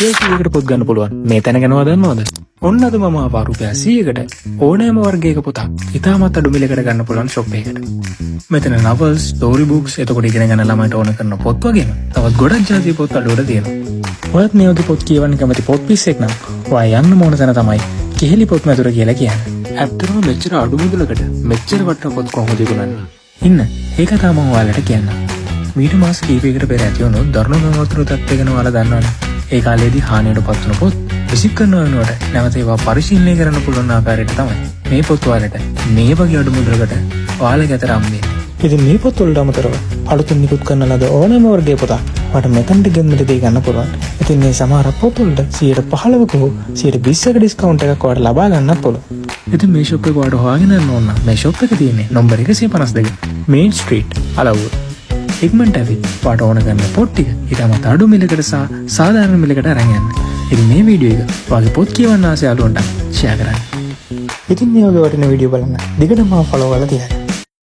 රුපියල් 100කට පොත් ගන්න පුළුවන්. මේ තැන ගැනව දන්නවද? ඔන්න අද මම ආවා රුපියල් 100කට ඕනෑම වර්ගයක පොතක් ඉතාමත් අඩු මිලකට ගන්න පුළුවන් ෂොප් එකකට. මෙතන novels, story books, එතකොට ඉගෙන ගන්න ළමයිට ඕන කරන පොත් වගේම තවත් ගොඩක් ජාතියේ පොත් අඩුවට තියෙනවා. ඔයත් මේ වගේ පොත් කියවන්න කැමති පොත් පිස්සෙක් නම් ඔයා යන්න ඕන තැන තමයි කෙහෙලි පොත් මැදුර කියලා කියන්නේ. ඇත්තටම මෙච්චර අඩු මුදලකට මෙච්චර වටින පොත් කොහොමද ඉගෙනන්නේ? ඉන්න ඒක තමයි මම ඔයාලට කියන්නම්. මීට මාස කීපයකට පෙර ඇති වුණු දරුණු ගමතුරු තත්ත්වය ගැන ඔයාලා දන්නවනේ. ඒ කාලේදී හානියට පත් වුණු පොත් විසික් කරන වෙනුවට නැවත ඒවා පරිශීලනය කරන්න පුළුවන් ආකාරයට තමයි මේ පොත් ඔයාලට මේ වගේ අඩු මුදලකට ඔයාලගේ අතට හම්බෙන්නේ. ඉතින් මේ පොත් වලට අමතරව අලුතින් නිකුත් කරන ලද ඕනෑම වර්ගයේ පොතක් ඔයාලට මෙතනට ගෙන්නට දී ගන්න පුළුවන්. ඉතින් මේ සමහර පොත් වලට 15%ක හෝ 20%ක ඩිස්කවුන්ට් එකක් ඔයාලට ලබා ගන්නත් පුළුවන්. ඉතින් මේ ෂොප් එක ඔයාලට හොයාගෙන යන්න ඕන නම් මේ ෂොප් එක තියෙන්නේ නම්බර 152 මේන් ස්ට්‍රීට් අලවුව. ඉක්මනට ඇවිත් ඔයාලට ඕන කරන පොත් ටික ඊටමත් අඩු මිලකට සහ සාධාරණ මිලකට අරන් යන්න. ඉතින් මේ වීඩියෝ එක ඔයාගේ පොත් කියවන්න ආස යාළුවන්ට ෂෙයා කරන්න. ඉතින් මේ වගේ වටින වීඩියෝ බලන්න දිගටම ෆලෝ කරලා තියන්න.